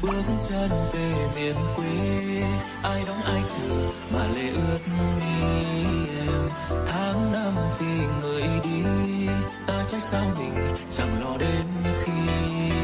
bước chân về miền quê, ai đón ai chờ mà lệ ướt mi em. Tháng năm vì người đi, ta trách sao mình chẳng lo đến khi